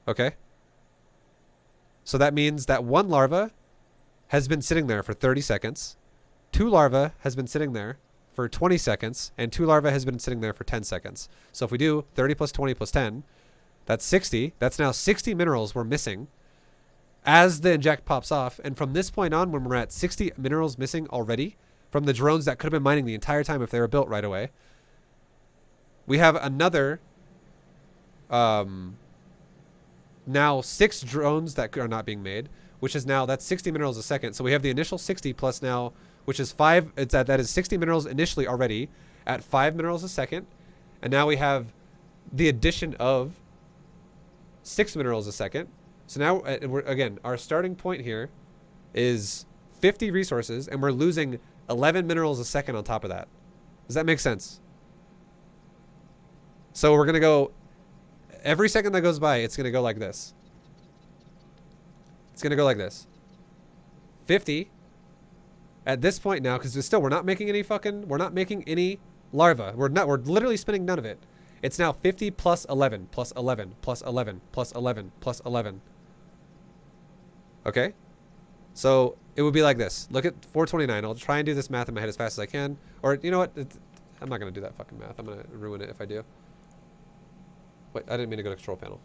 Okay? So that means that 1 larva has been sitting there for 30 seconds. 2 larvae has been sitting there for 20 seconds. And 2 larvae has been sitting there for 10 seconds. So if we do 30 plus 20 plus 10, that's 60. That's now 60 minerals we're missing as the inject pops off. And from this point on, when we're at 60 minerals missing already from the drones that could have been mining the entire time if they were built right away, we have another now 6 drones that are not being made, which is now, that's 60 minerals a second. So we have the initial 60 plus now, which is 5. It's that is 60 minerals initially already at 5 minerals a second. And now we have the addition of 6 minerals a second. So now, again, our starting point here is 50 resources, and we're losing 11 minerals a second on top of that. Does that make sense? So we're going to go, every second that goes by, it's going to go like this. It's going to go like this. 50. At this point now, because we're not making any we're not making any larva. We're literally spending none of it. It's now 50 plus 11, plus 11, plus 11, plus 11, plus 11. Okay? So it would be like this. Look at 429. I'll try and do this math in my head as fast as I can. Or, you know what? I'm not going to do that fucking math. I'm going to ruin it if I do. Wait, I didn't mean to go to control panel.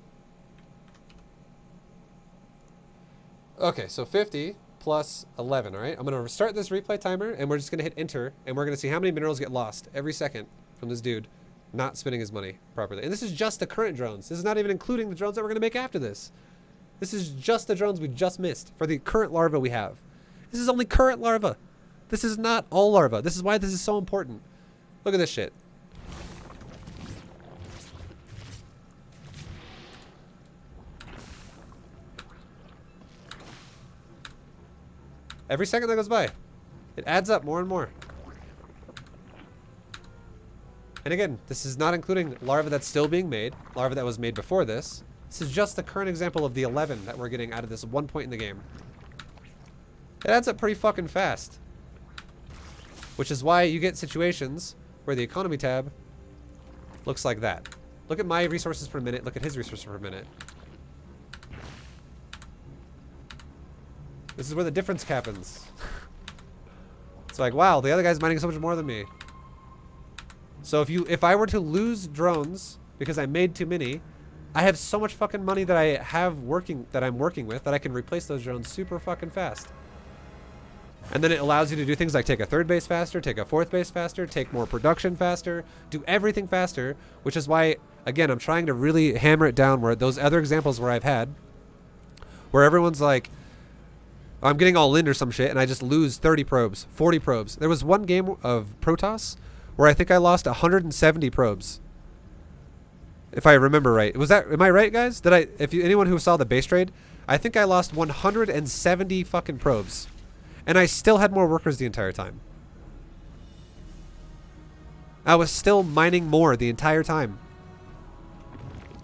Okay, so 50 plus 11, all right? I'm going to restart this replay timer, and we're just going to hit enter, and we're going to see how many minerals get lost every second from this dude not spending his money properly. And this is just the current drones. This is not even including the drones that we're going to make after this. This is just the drones we just missed for the current larva we have. This is only current larva. This is not all larva. This is why this is so important. Look at this shit. Every second that goes by, it adds up more and more. And again, this is not including larva that's still being made, larva that was made before this. This is just the current example of the 11 that we're getting out of this one point in the game. It adds up pretty fucking fast. Which is why you get situations where the economy tab looks like that. Look at my resources per minute, look at his resources per minute. This is where the difference happens. It's like, wow, the other guy's mining so much more than me. So if I were to lose drones because I made too many, I have so much fucking money that I'm working with that I can replace those drones super fucking fast. And then it allows you to do things like take a 3rd base faster, take a 4th base faster, take more production faster, do everything faster, which is why, again, I'm trying to really hammer it down where those other examples where I've had, where everyone's like, I'm getting all in or some shit, and I just lose 30 probes, 40 probes. There was one game of Protoss where I think I lost 170 probes. If I remember right. Am I right, guys? Anyone who saw the base trade, I think I lost 170 fucking probes. And I still had more workers the entire time. I was still mining more the entire time.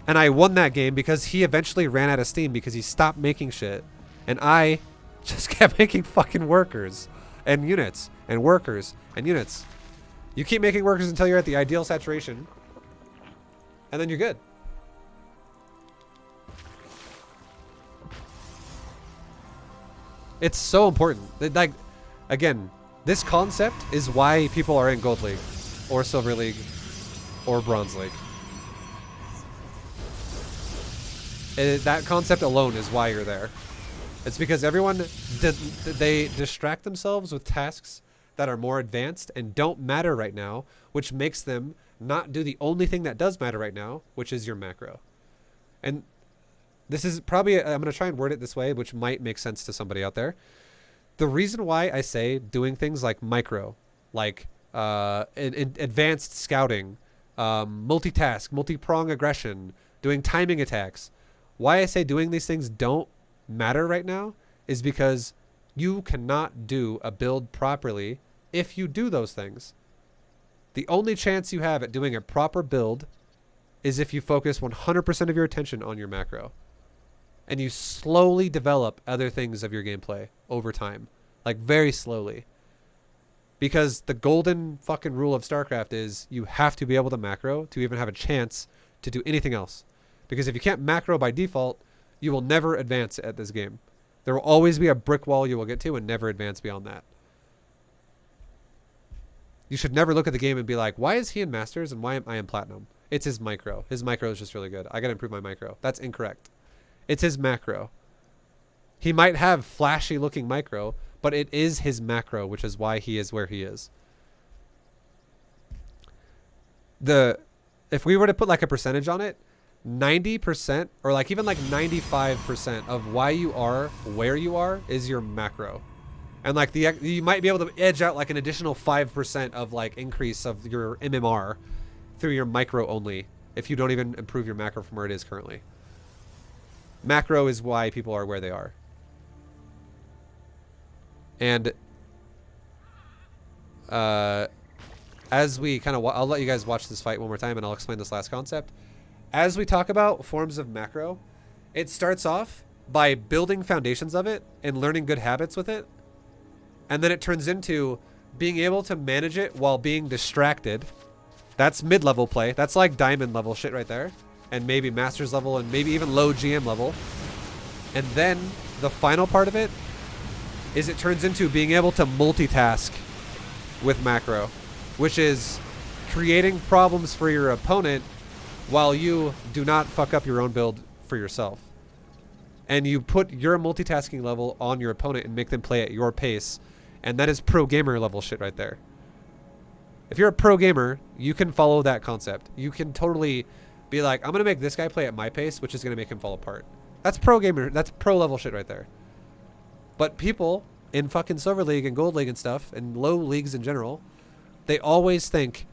And I won that game because he eventually ran out of steam because he stopped making shit. And I just kept making fucking workers and units and workers and units. You keep making workers until you're at the ideal saturation, and then you're good. It's so important. Like, again, this concept is why people are in Gold League or Silver League or Bronze League. That concept alone is why you're there. It's because everyone, they distract themselves with tasks that are more advanced and don't matter right now, which makes them not do the only thing that does matter right now, which is your macro. And this is probably, I'm going to try and word it this way, which might make sense to somebody out there. The reason why I say doing things like micro, like advanced scouting, multitask, multi-prong aggression, doing timing attacks, why I say doing these things don't matter right now is because you cannot do a build properly if you do those things. The only chance you have at doing a proper build is if you focus 100% of your attention on your macro and you slowly develop other things of your gameplay over time, like very slowly. Because the golden fucking rule of StarCraft is you have to be able to macro to even have a chance to do anything else. Because if you can't macro by default, you will never advance at this game. There will always be a brick wall you will get to and never advance beyond that. You should never look at the game and be like, why is he in Masters and why am I in Platinum? It's his micro. His micro is just really good. I gotta improve my micro. That's incorrect. It's his macro. He might have flashy looking micro, but it is his macro, which is why he is where he is. If we were to put like a percentage on it, 90% or like even like 95% of why you are where you are is your macro. And like you might be able to edge out like an additional 5% of like increase of your MMR through your micro only if you don't even improve your macro from where it is currently. Macro is why people are where they are. And as we kind of, I'll let you guys watch this fight one more time and I'll explain this last concept. As we talk about forms of macro, it starts off by building foundations of it and learning good habits with it. And then it turns into being able to manage it while being distracted. That's mid-level play. That's like diamond level shit right there. And maybe master's level and maybe even low GM level. And then the final part of it is it turns into being able to multitask with macro, which is creating problems for your opponent while you do not fuck up your own build for yourself. And you put your multitasking level on your opponent and make them play at your pace. And that is pro gamer level shit right there. If you're a pro gamer, you can follow that concept. You can totally be like, I'm going to make this guy play at my pace, which is going to make him fall apart. That's pro gamer. That's pro level shit right there. But people in fucking Silver League and Gold League and stuff, and low leagues in general, they always think,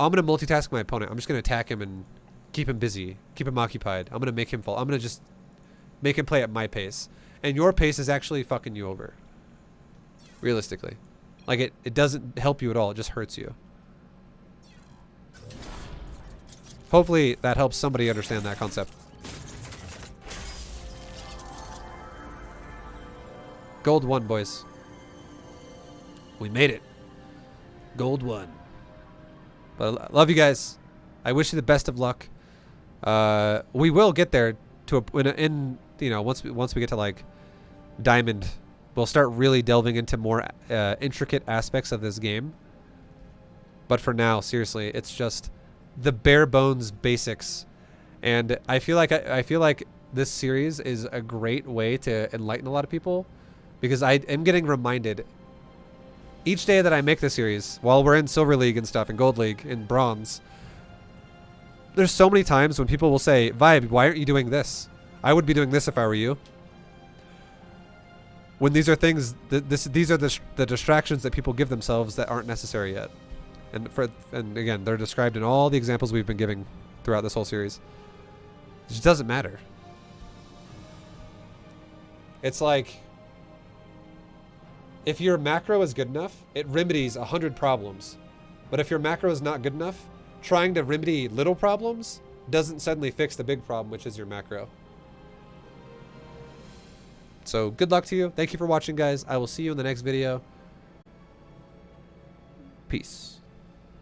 I'm going to multitask my opponent. I'm just going to attack him and keep him busy, keep him occupied. I'm going to make him fall. I'm going to just make him play at my pace. And your pace is actually fucking you over. Realistically. Like, it doesn't help you at all. It just hurts you. Hopefully that helps somebody understand that concept. Gold 1, boys. We made it. Gold 1. But I love you guys. I wish you the best of luck. We will get there to you know, once we get to like diamond, we'll start really delving into more intricate aspects of this game. But for now, seriously, it's just the bare bones basics. And I feel like this series is a great way to enlighten a lot of people, because I am getting reminded each day that I make this series, while we're in Silver League and stuff, and Gold League and Bronze, there's so many times when people will say, ViBE, why aren't you doing this? I would be doing this if I were you. When these are things, these are the distractions that people give themselves that aren't necessary yet. And again, they're described in all the examples we've been giving throughout this whole series. It just doesn't matter. It's like, if your macro is good enough, it remedies 100 problems. But if your macro is not good enough, trying to remedy little problems doesn't suddenly fix the big problem, which is your macro. So good luck to you. Thank you for watching, guys. I will see you in the next video. Peace.